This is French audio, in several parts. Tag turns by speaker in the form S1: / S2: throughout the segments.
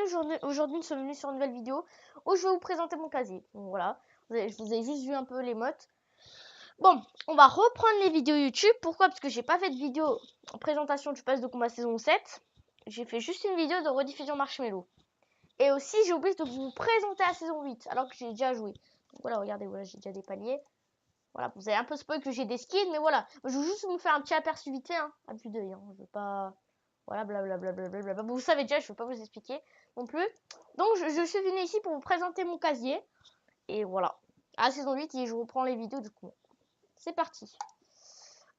S1: aujourd'hui nous sommes venus sur une nouvelle vidéo où je vais vous présenter mon casier. Donc voilà, je vous ai juste vu un peu les modes. Bon, on va reprendre les vidéos YouTube. Pourquoi? Parce que j'ai pas fait de vidéo en présentation du pass de combat saison 7. J'ai fait juste une vidéo de rediffusion Marshmello. Et aussi j'ai oublié de vous présenter la saison 8 alors que j'ai déjà joué. Donc voilà, regardez, voilà, j'ai déjà des paliers. Voilà, vous avez un peu spoil que j'ai des skins, mais voilà. Je veux juste vous faire un petit aperçu vite fait, hein, à vue d'œil. Hein. Je veux pas... Voilà, blablabla. Vous savez déjà, je ne vais pas vous expliquer non plus. Donc, je suis venue ici pour vous présenter mon casier. Et voilà. À la saison 8, et je reprends les vidéos du coup. C'est parti.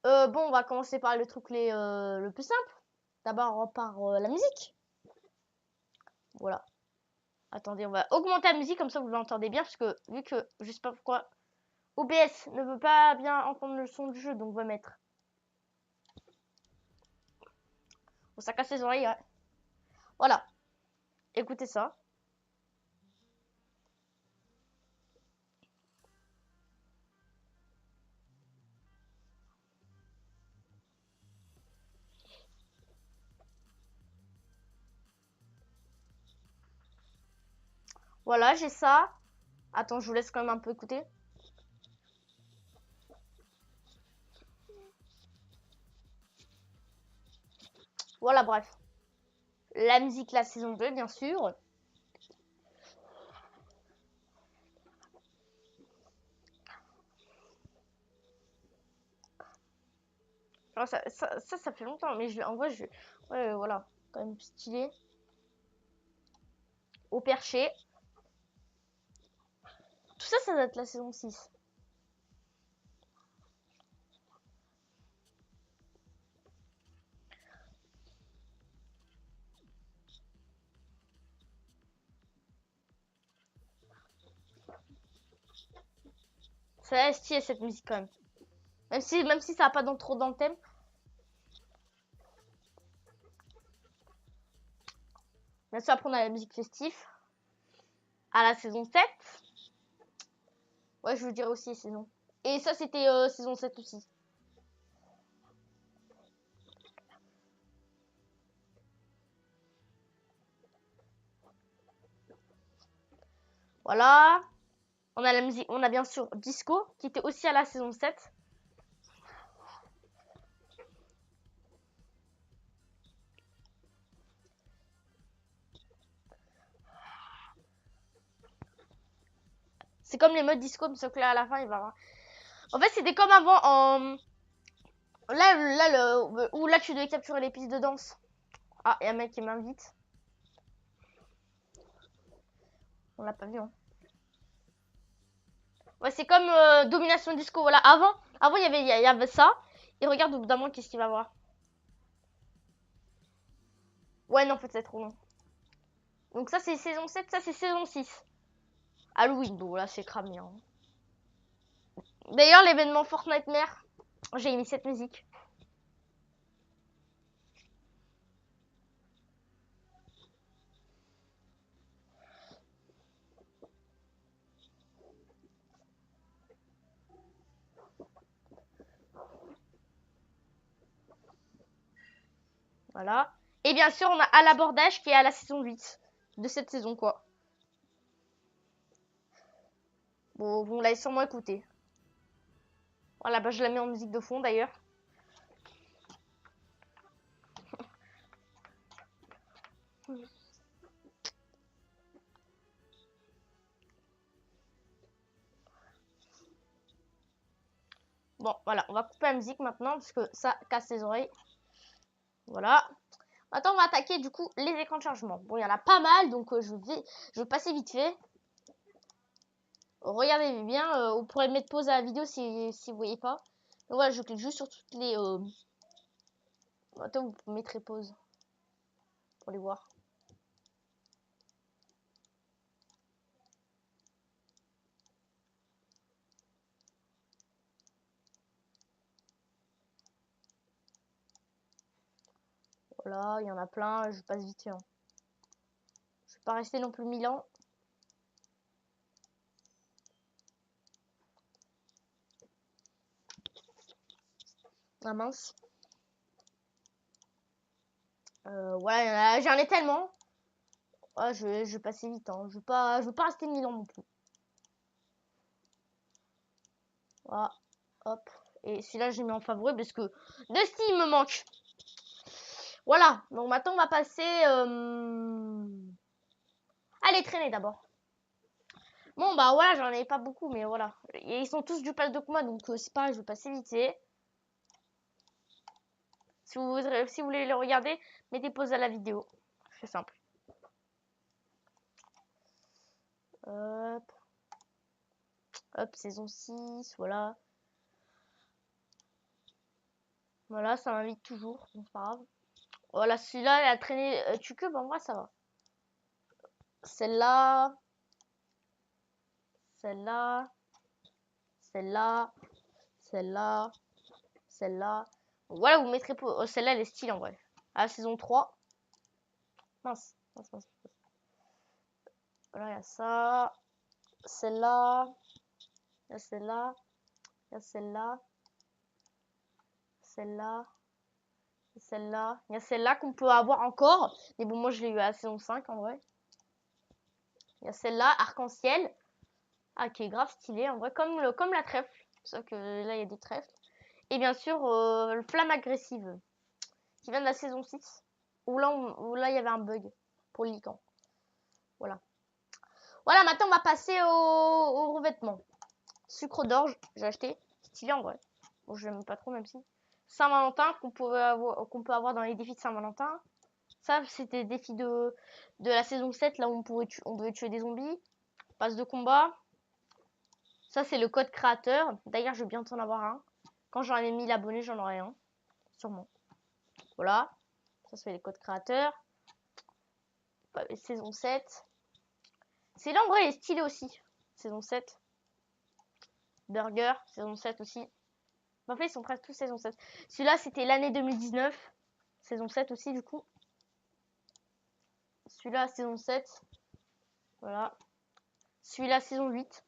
S1: Bon, on va commencer par le truc le plus simple. D'abord, par la musique. Voilà. Attendez, on va augmenter la musique, comme ça vous l'entendez bien. Parce que, vu que, je sais pas pourquoi, OBS ne veut pas bien entendre le son du jeu, donc on va mettre. Bon, ça casse les oreilles, ouais. Voilà. Écoutez ça. Voilà, j'ai ça. Attends, je vous laisse quand même un peu écouter. Voilà, bref. La musique, la saison 2, bien sûr. Alors, ça fait longtemps, mais en vrai, ouais, voilà, quand même stylé. Au perché. Tout ça, ça date de la saison 6. Ça a stylé cette musique quand même. Même si ça n'a pas trop dans le thème. Bien sûr, après on a la musique festive. À la saison 7. Ouais, je vous dirais aussi saison. Et ça, c'était saison 7 aussi. Voilà. On a la musique, on a bien sûr Disco, qui était aussi à la saison 7. C'est comme les modes disco, sauf que là à la fin il va avoir... En fait c'était comme avant en... Là tu devais capturer les pistes de danse. Ah, il y a un mec qui m'invite. On l'a pas vu, hein. Ouais, c'est comme Domination Disco, voilà. Avant il y avait ça. Et regarde au bout d'un moment qu'est-ce qu'il va voir. Ouais, non, en fait c'est trop long. Donc ça c'est saison 7, ça c'est saison 6. Halloween, bon là c'est cramé, hein. D'ailleurs l'événement Fortnite Mère, j'ai mis cette musique. Voilà. Et bien sûr on a à l'abordage qui est à la saison 8 de cette saison quoi. Bon, vous l'avez sûrement écouté. Voilà, bah je la mets en musique de fond d'ailleurs. Bon, voilà, on va couper la musique maintenant parce que ça casse les oreilles. Voilà. Maintenant, on va attaquer du coup les écrans de chargement. Bon, il y en a pas mal, donc je vais passer vite fait. Regardez bien, vous pourrez mettre pause à la vidéo si vous voyez pas. Donc voilà, je clique juste sur toutes les... Attends, vous mettrez pause pour les voir. Voilà, il y en a plein, je passe vite fait. Hein. Je vais pas rester non plus 1000 ans. Ah mince. Voilà, j'en ai tellement. Ah, je vais passer vite, hein. Je veux pas rester 1000 ans non plus. Voilà, hop. Et celui-là, j'ai mis en favori parce que Dusty, il me manque. Voilà, donc maintenant, on va passer... Allez, traîner d'abord. Bon, bah voilà, j'en ai pas beaucoup, mais voilà. Et ils sont tous du pass de combat, donc c'est pareil, je vais passer vite. Si vous voulez le regarder, mettez pause à la vidéo. C'est simple. Hop. Hop, saison 6, voilà. Voilà, ça m'invite toujours, donc c'est pas grave. Voilà, celui-là, il a traîné Tucube, en vrai, ça va. Celle-là. Celle-là. Celle-là. Celle-là. Celle-là. Voilà, vous mettrez pour... celle-là, elle est style, en vrai. À la saison 3. Mince. Mince, mince. Voilà, il y a ça. Celle-là. Il y a celle-là. Il y a celle-là. Celle-là. Celle-là. Il y a celle-là qu'on peut avoir encore. Mais bon, moi, je l'ai eu à la saison 5, en vrai. Il y a celle-là, arc-en-ciel. Ah, qui est grave stylé, en vrai. Comme la trèfle. Sauf que là, il y a des trèfles. Et bien sûr, le flamme agressive. Qui vient de la saison 6. Où là, il y avait un bug. Pour le lican. Voilà. Voilà, maintenant, on va passer au revêtement. Sucre d'orge, j'ai acheté. Stylé, en vrai. Bon, je l'aime pas trop, même si. Saint-Valentin, qu'on peut avoir dans les défis de Saint-Valentin. Ça, c'était le défi de la saison 7, là où on devait tuer des zombies. Passe de combat. Ça, c'est le code créateur. D'ailleurs, je vais bientôt en avoir un. Quand j'aurai 1000 abonnés, j'en aurai un. Sûrement. Voilà. Ça, c'est les codes créateurs. Saison 7. C'est là, en vrai, il est stylé aussi. Saison 7. Burger, saison 7 aussi. En fait, ils sont presque tous saison 7. Celui-là, c'était l'année 2019. Saison 7 aussi, du coup. Celui-là, saison 7. Voilà. Celui-là, saison 8.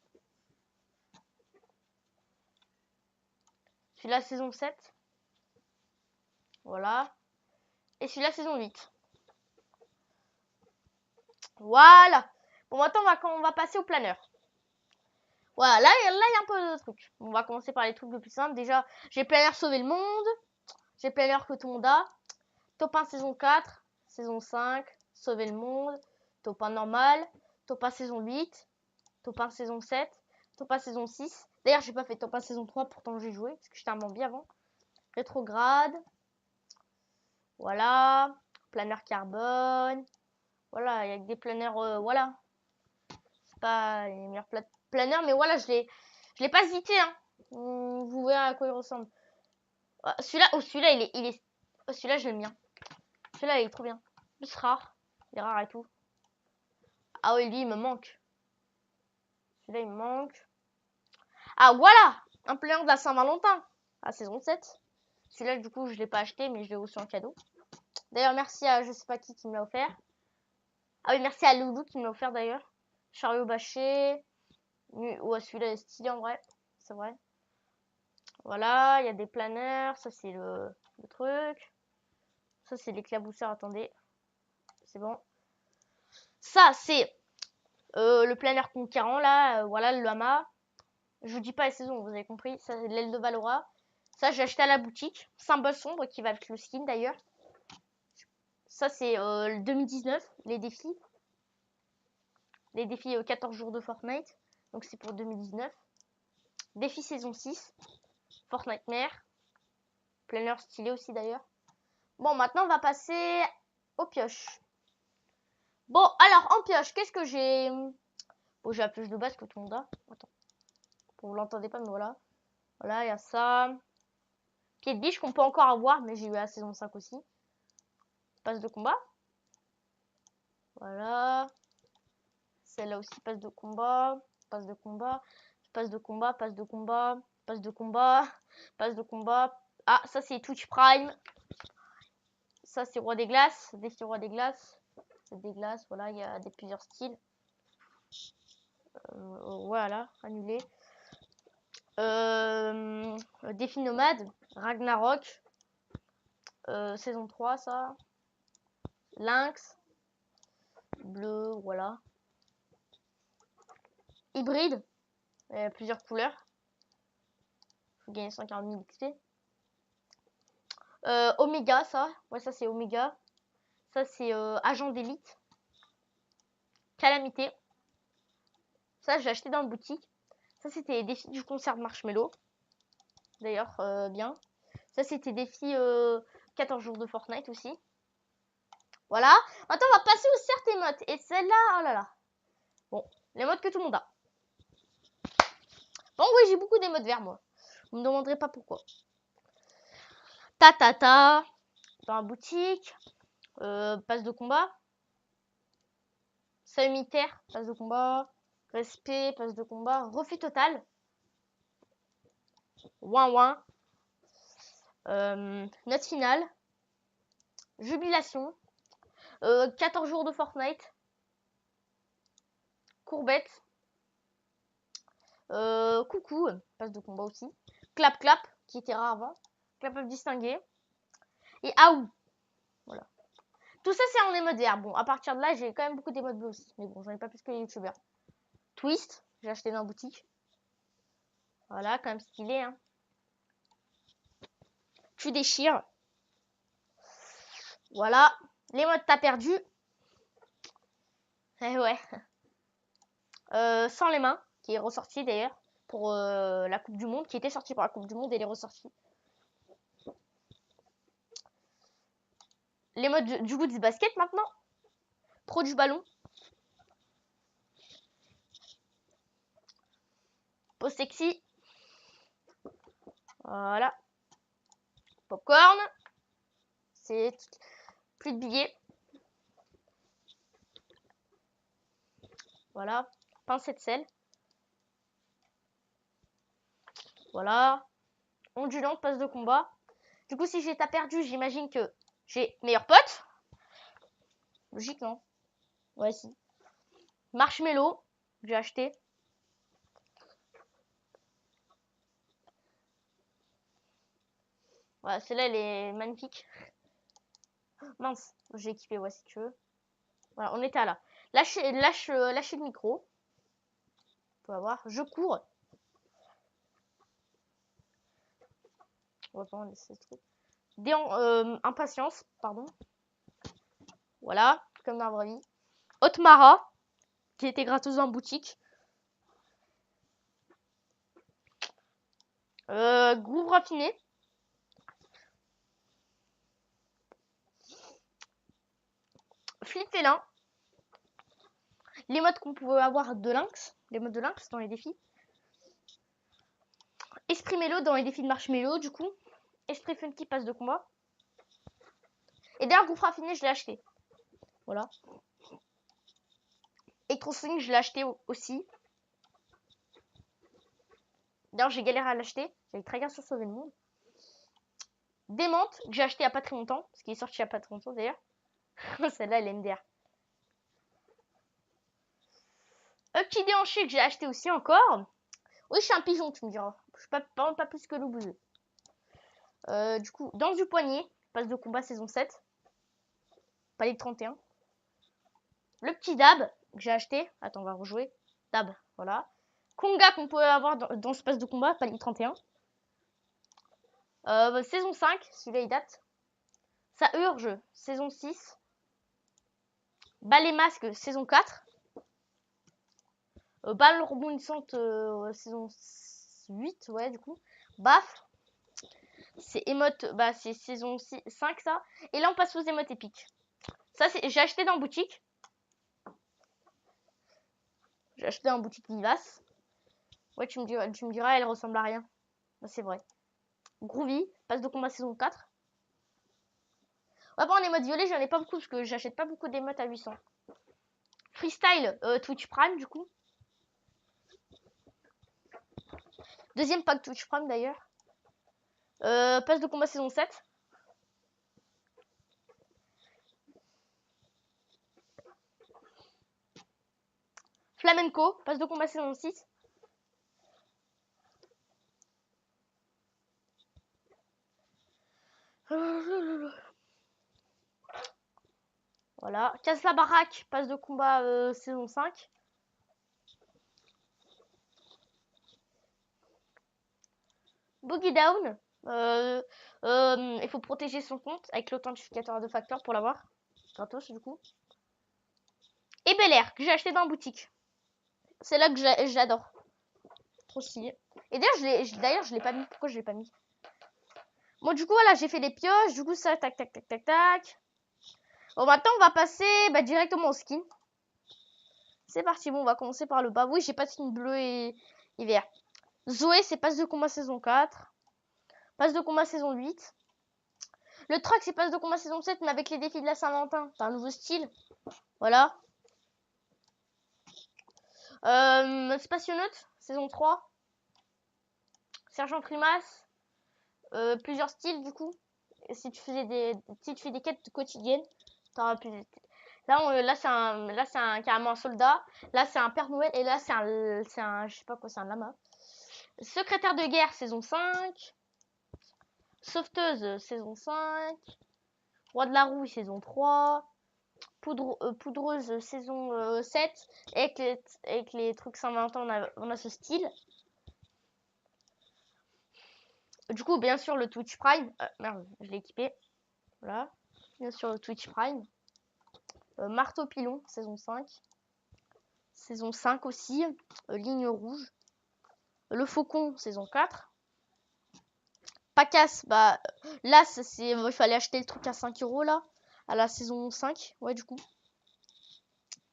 S1: Celui-là, saison 7. Voilà. Et celui-là, saison 8. Voilà. Bon, maintenant, on va passer au planeur. Voilà, là, il y a un peu de trucs. On va commencer par les trucs les plus simples. Déjà, j'ai planeur sauver le monde. J'ai planeur que tout le monde a. Top 1 saison 4. Saison 5. Sauver le monde. Top 1 normal. Top 1 saison 8. Top 1 saison 7. Top 1 saison 6. D'ailleurs, j'ai pas fait top 1 saison 3. Pourtant, j'ai joué. Parce que j'étais un bon bien avant. Rétrograde. Voilà. Planeur carbone. Voilà, il y a des planeurs. Voilà. C'est pas les meilleurs planeurs. Mais voilà, je l'ai pas hésité. Hein. Vous verrez à quoi il ressemble. Celui-là, il est. Oh, celui-là, je l'aime bien. Celui-là, il est trop bien. Plus rare. Il est rare et tout. Ah oui, lui, il me manque. Celui-là, il me manque. Ah, voilà! Un planeur de la Saint-Valentin. À saison 7. Celui-là, du coup, je l'ai pas acheté, mais je l'ai reçu en cadeau. D'ailleurs, merci à je sais pas qui me l'a offert. Ah oui, merci à Loulou qui me l'a offert d'ailleurs. Chariot bâché. Ouais, celui-là est stylé en vrai. C'est vrai. Voilà, il y a des planeurs. Ça, c'est le truc. Ça, c'est l'éclabousseur. Attendez. C'est bon. Ça, c'est le planeur conquérant là. Voilà, le lama. Je vous dis pas les saisons, vous avez compris. Ça, c'est l'aile de Valora. Ça, j'ai acheté à la boutique. Symbole sombre qui va avec le skin d'ailleurs. Ça, c'est le 2019, les défis. Les défis 14 jours de Fortnite. Donc, c'est pour 2019. Défi saison 6. Fortnite mère. Planeur stylé aussi d'ailleurs. Bon, maintenant, on va passer aux pioches. Bon, alors, en pioche, qu'est-ce que j'ai? Bon, j'ai la pioche de base que tout le monde a. Attends. Vous l'entendez pas, mais voilà. Voilà, il y a ça. Pied de biche qu'on peut encore avoir, mais j'ai eu à la saison 5 aussi. Passe de combat. Voilà. Celle-là aussi, passe de combat. Passe de combat. Passe de combat. Passe de combat. Passe de combat. Passe de combat. Ah, ça c'est Twitch Prime. Ça c'est Roi des Glaces. Défi Roi des Glaces. C'est des glaces. Voilà, il y a plusieurs styles. Voilà, annulé. Défi nomade. Ragnarok. Saison 3, ça. Lynx. bleu, voilà. Hybride, plusieurs couleurs. Faut gagner 140 000 XP. Oméga, ça. Ouais, ça c'est Oméga. Ça c'est agent d'élite. Calamité. Ça j'ai acheté dans la boutique. Ça c'était les défis du concert de Marshmello. D'ailleurs, bien. Ça c'était défi 14 jours de Fortnite aussi. Voilà. Maintenant on va passer aux certes émotes. Et celle-là, oh là là. Bon, les modes que tout le monde a. Bon oui, j'ai beaucoup d'émotes verts moi. Vous me demanderez pas pourquoi. Ta dans la boutique. Passe de combat. Sanitaire, passe de combat. Respect, passe de combat. Refus total. Ouin. Note finale. Jubilation. 14 jours de Fortnite. Courbette. Coucou, passe de combat aussi. Clap, qui était rare avant. Clap distingué. Et Aou. Voilà. Tout ça, c'est en émode vert. Bon, à partir de là, j'ai quand même beaucoup d'émodes bleus aussi. Mais bon, j'en ai pas plus que les youtubeurs. Twist, j'ai acheté dans la boutique. Voilà, quand même stylé. Hein. Tu déchires. Voilà. Les modes t'as perdu. Eh ouais. Sans les mains, qui est ressorti d'ailleurs pour la Coupe du Monde, qui était sorti pour la Coupe du Monde et elle est ressortie. Les modes du goût du basket maintenant. Pro du ballon. Pose sexy. Voilà. Popcorn. C'est plus de billets. Voilà. Pincée de sel. Voilà. Ondulante, passe de combat. Du coup, si j'ai ta perdu, j'imagine que j'ai meilleur pote. Logique, non? Ouais, si. Marshmello, j'ai acheté. Voilà, celle-là, elle est magnifique. Mince, j'ai équipé, ouais, si tu veux. Voilà, on était là. Lâchez le micro. On va voir. Je cours. On va pas laisser ce truc. Impatience, pardon. Voilà, comme dans la vraie vie. Otmara, qui était gratos en boutique. Groupe raffiné. Flip félin. Les modes qu'on pouvait avoir de lynx. Les modes de lynx dans les défis. Esprit mélo dans les défis de Marshmello, du coup. Esprit funky passe de combat. Et d'ailleurs, groupe raffiné, je l'ai acheté. Voilà. Electroswing, je l'ai acheté aussi. D'ailleurs, j'ai galéré à l'acheter. J'avais très bien sur Sauver le Monde. Démente, que j'ai acheté il n'y a pas très longtemps. Parce qu'il est sorti il n'y a pas très longtemps d'ailleurs. Celle-là, elle est MDR. Petit déhanché que j'ai acheté aussi encore. Oui, je suis un pigeon, tu me diras. Je suis pas plus que le bouseux. Du coup, danse du poignet. Passe de combat saison 7. Palier 31. Le petit dab que j'ai acheté. Attends, on va rejouer. Dab, voilà. Konga qu'on peut avoir dans ce passe de combat. Palier 31. Saison 5, celui-là il date. Ça urge, saison 6. Ballet masque, saison 4. Balle rebondissante, saison 8, ouais, du coup. Baf. C'est émote, bah c'est saison 5 ça. Et là on passe aux émotes épiques. Ça j'ai acheté dans boutique. J'ai acheté dans boutique Vivace. Ouais, tu me diras, elle ressemble à rien. Bah, c'est vrai. Groovy, passe de combat saison 4. Ouais, bon, en émote violet, j'en ai pas beaucoup parce que j'achète pas beaucoup d'émotes à 800. Freestyle, Twitch Prime, du coup. Deuxième pack Twitch Prime d'ailleurs. Passe de combat saison 7. Flamenco, passe de combat saison 6. Voilà. Casse la baraque, passe de combat saison 5. Boogie Down. Il faut protéger son compte avec l'authentificateur de facteur pour l'avoir. Gratos du coup. Et Bel Air, que j'ai acheté dans la boutique. C'est là que j'adore. Trop stylé. Et d'ailleurs, je l'ai pas mis. Pourquoi je l'ai pas mis? Bon, du coup, voilà, j'ai fait les pioches. Du coup, ça, tac, tac, tac, tac, tac. Bon, maintenant, on va passer directement au skin. C'est parti. Bon, on va commencer par le bas. Oui, j'ai pas de skin bleu et vert. Zoé, c'est passe de combat saison 4. Passe de combat saison 8. Le truck, c'est passe de combat saison 7, mais avec les défis de la Saint-Valentin. T'as un nouveau style. Voilà. Spationaute, saison 3. Sergent Trimas. Plusieurs styles, du coup. Et si tu fais des quêtes quotidiennes, t'auras plus. Là, c'est carrément un soldat. Là, c'est un Père Noël. Et là, c'est un, je sais pas quoi, c'est un lama. Secrétaire de guerre, saison 5. Sauveteuse, saison 5. Roi de la rouille, saison 3. Poudreuse, saison 7. Et avec les trucs Saint-Valentin, on a ce style. Du coup, bien sûr, le Twitch Prime. Merde, je l'ai équipé. Voilà. Bien sûr, le Twitch Prime. Marteau Pilon, saison 5. Saison 5 aussi. Ligne rouge. Le Faucon, saison 4. Pacas, bah là, il fallait acheter le truc à 5 € là. À la saison 5. Ouais, du coup.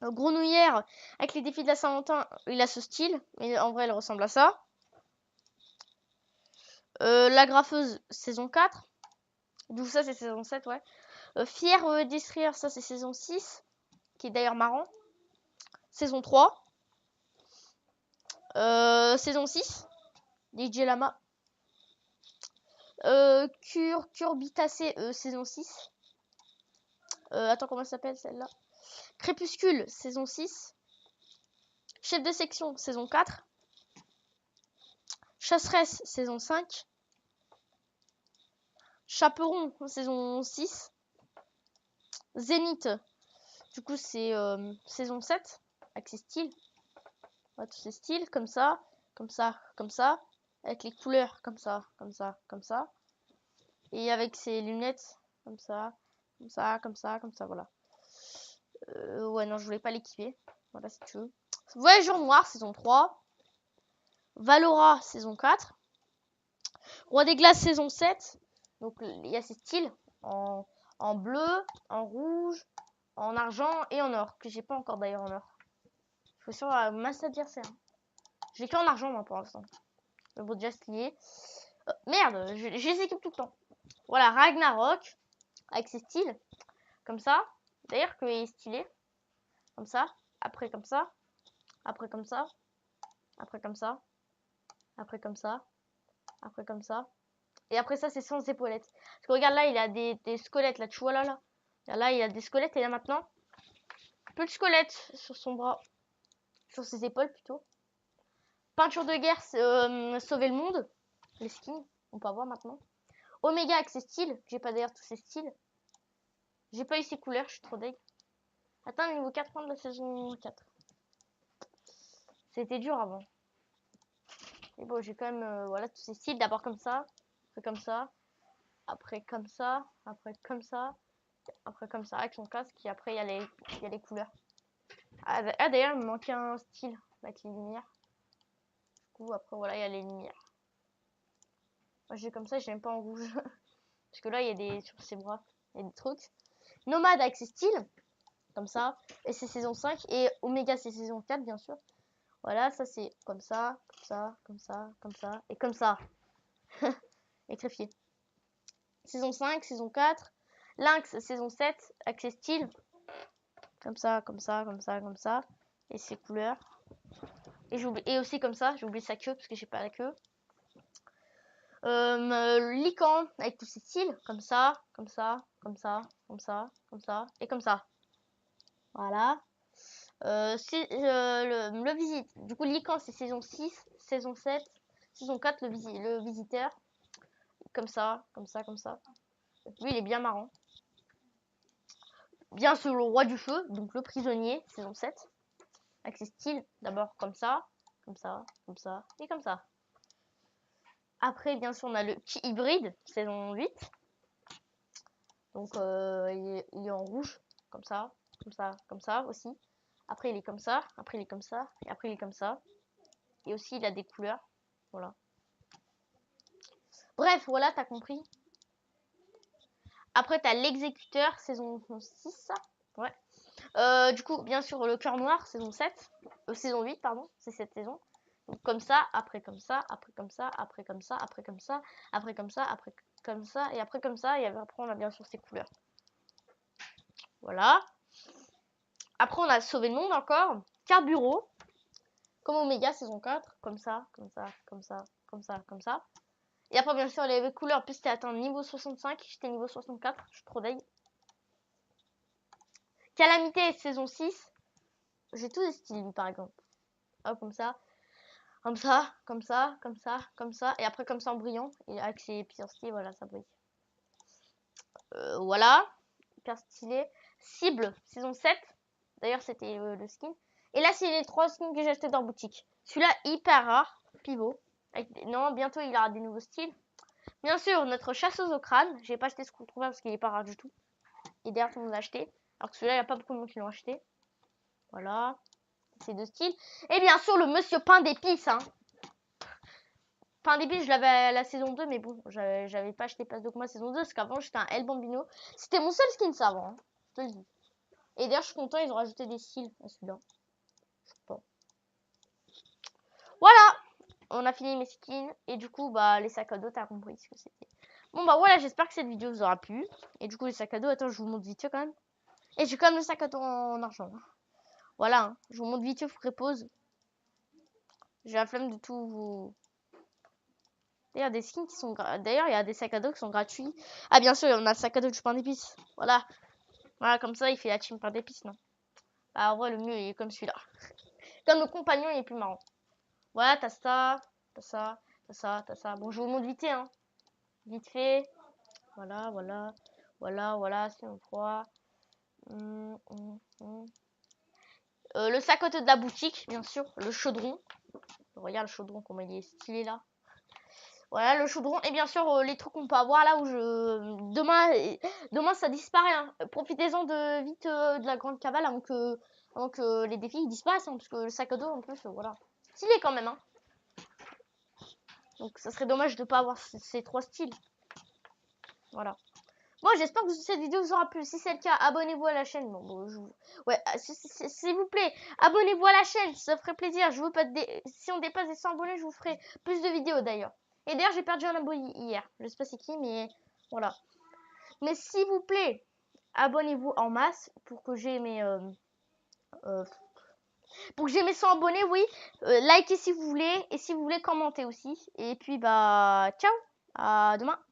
S1: Grenouillère, avec les défis de la Saint-Valentin, il a ce style. Mais en vrai, elle ressemble à ça. La Graffeuse, saison 4. Du coup, ça, c'est saison 7, ouais. Fier Destruire, ça, c'est saison 6. Qui est d'ailleurs marrant. Saison 3. Saison 6. DJ Lama. Curbitacé, saison 6. Attends, comment ça s'appelle celle-là? Crépuscule, saison 6. Chef de section, saison 4. Chasseresse, saison 5. Chaperon, saison 6. Zénith, du coup, c'est saison 7. Avec ses styles. Ouais, tous ces styles, comme ça, comme ça, comme ça. Avec les couleurs, comme ça, comme ça, comme ça. Et avec ses lunettes, comme ça, comme ça, comme ça, comme ça, voilà. Ouais, non, je voulais pas l'équiper. Voilà, si tu veux. Voyageur noir, saison 3. Valora, saison 4. Roi des glaces, saison 7. Donc, il y a ces styles en bleu, en rouge, en argent et en or. Que j'ai pas encore d'ailleurs en or. Je suis sur masse adversaire. J'ai qu'en argent, moi, pour l'instant. Le beau déjà stylé. Merde, je les équipe tout le temps. Voilà, Ragnarok. Avec ses styles. Comme ça. D'ailleurs, qu'il est stylé. Comme ça. Après, comme ça. Après, comme ça. Après, comme ça. Après, comme ça. Après, comme ça. Et après ça, c'est sans épaulettes. Parce que regarde là, il a des squelettes. Là, tu vois là. Là, il a des squelettes. Et là, maintenant, plus de squelettes sur son bras. Sur ses épaules, plutôt. Peinture de guerre, sauver le monde. Les skins, on peut avoir maintenant. Omega avec ses styles. J'ai pas d'ailleurs tous ses styles. J'ai pas eu ses couleurs, je suis trop deg. Attends, le niveau 80 de la saison 4. C'était dur avant. Et bon, j'ai quand même voilà tous ces styles. D'abord comme ça, après comme ça, après comme ça, après comme ça, après comme ça avec son casque. Et après, il y a les couleurs. Ah d'ailleurs, il me manquait un style avec les lumières. Du coup, après, voilà, il y a les lumières. Moi, j'ai comme ça, j'aime pas en rouge. Parce que là, il y a des sur ses bras, il y a des trucs. Nomade avec ses styles, comme ça. Et c'est saison 5. Et Omega, c'est saison 4, bien sûr. Voilà, ça c'est comme ça, comme ça, comme ça, comme ça, et comme ça. Écrifié. Saison 5, saison 4. Lynx, saison 7, avec ses styles. Comme ça, comme ça, comme ça, comme ça. Et ses couleurs. Et aussi comme ça, j'ai oublié sa queue parce que j'ai pas la queue. Lycan, avec tous ses styles. Comme ça, comme ça, comme ça, comme ça, comme ça, et comme ça. Voilà. Le visite. Du coup, Lycan, c'est saison 6, saison 7, saison 4, le visiteur. Comme ça, comme ça, comme ça. Lui, il est bien marrant. bien sûr le roi du feu, donc le prisonnier, saison 7. Avec ses styles, d'abord comme ça, comme ça, comme ça, et comme ça. Après, bien sûr, on a le petit hybride, saison 8. Donc, il est en rouge, comme ça, comme ça, comme ça aussi. Après, il est comme ça, après, il est comme ça, et après, il est comme ça. Et aussi, il a des couleurs, voilà. Bref, voilà, t'as compris. Après, t'as l'exécuteur, saison 6, ouais. Du coup, bien sûr, le cœur noir, saison 7. Saison 8, pardon, c'est cette saison. Donc, comme ça, après comme ça, après comme ça, après comme ça, après comme ça, après comme ça, après comme ça, et après comme ça, et après on a bien sûr ces couleurs. Voilà. Après on a Sauvé le monde encore. Carburo. Comme Omega saison 4. Comme ça, comme ça, comme ça, comme ça, comme ça. Et après bien sûr les couleurs, plus t'es atteint niveau 65. J'étais niveau 64, je suis trop deg. Calamité saison 6. J'ai tous les styles par exemple. Hop, comme ça. Comme ça, comme ça, comme ça, comme ça. Et après comme ça en brillant. Et avec ses pires styles, voilà, ça brille. Voilà. Hyper stylé. Cible, saison 7. D'ailleurs, c'était le skin. Et là, c'est les 3 skins que j'ai acheté dans boutique. Celui-là, hyper rare. Pivot. Non, bientôt, il aura des nouveaux styles. Bien sûr, notre chasseuse au crâne. J'ai pas acheté ce qu'on trouvait parce qu'il est pas rare du tout. Et derrière, tout le monde l'a acheté. Alors que celui-là, il n'y a pas beaucoup de monde qui l'ont acheté. Voilà. Ces deux styles. Et bien sûr, le monsieur pain d'épices. Hein. Pain d'épices, je l'avais à la saison 2. Mais bon, j'avais pas acheté Place de Combat saison 2. Parce qu'avant, j'étais un El Bambino. C'était mon seul skin, ça, avant. Hein. Je te le dis. Et d'ailleurs, je suis content, ils ont rajouté des styles à celui-là. Voilà, on a fini mes skins. Et du coup, bah, les sacs à dos, t'as compris ce que c'était. Bon, bah voilà, j'espère que cette vidéo vous aura plu. Et du coup, les sacs à dos, attends, je vous montre vite fait quand même. Et j'ai quand même le sac à dos en argent. Voilà, hein. Je vous montre vite fait, vous ferez pause. J'ai la flemme de tout vous. D'ailleurs, des skins qui sont. D'ailleurs, il y a des sacs à dos qui sont gratuits. Ah, bien sûr, on a le sac à dos du pain d'épices. Voilà. Voilà, comme ça, il fait la team pain d'épices, non? Bah, en vrai, le mieux, il est comme celui-là. Comme le compagnon, il est plus marrant. Voilà, t'as ça, t'as ça, t'as ça, t'as ça. Bon, je vous montre vite fait, hein. Vite fait. Voilà, voilà. Voilà, voilà, c'est mon 3. Le sac à dos de la boutique, bien sûr. Le chaudron. Regarde le chaudron, comment il est stylé là. Voilà, le chaudron. Et bien sûr, les trucs qu'on peut avoir là où je. Demain ça disparaît. Hein. Profitez-en de vite de la grande cavale avant que les défis disparaissent. Hein, parce que le sac à dos, en plus, voilà. Stylé quand même. Hein. Donc, ça serait dommage de pas avoir ces 3 styles. Voilà. Bon, j'espère que cette vidéo vous aura plu. Si c'est le cas, abonnez-vous à la chaîne. Bon, ouais, s'il vous plaît, abonnez-vous à la chaîne. Ça ferait plaisir. Je veux pas si on dépasse les 100 abonnés, je vous ferai plus de vidéos d'ailleurs. Et d'ailleurs, j'ai perdu un abonné hier. Je sais pas c'est qui, mais voilà. Mais s'il vous plaît, abonnez-vous en masse pour que j'ai mes 100 abonnés, oui. Likez si vous voulez et si vous voulez commenter aussi. Et puis bah ciao, à demain.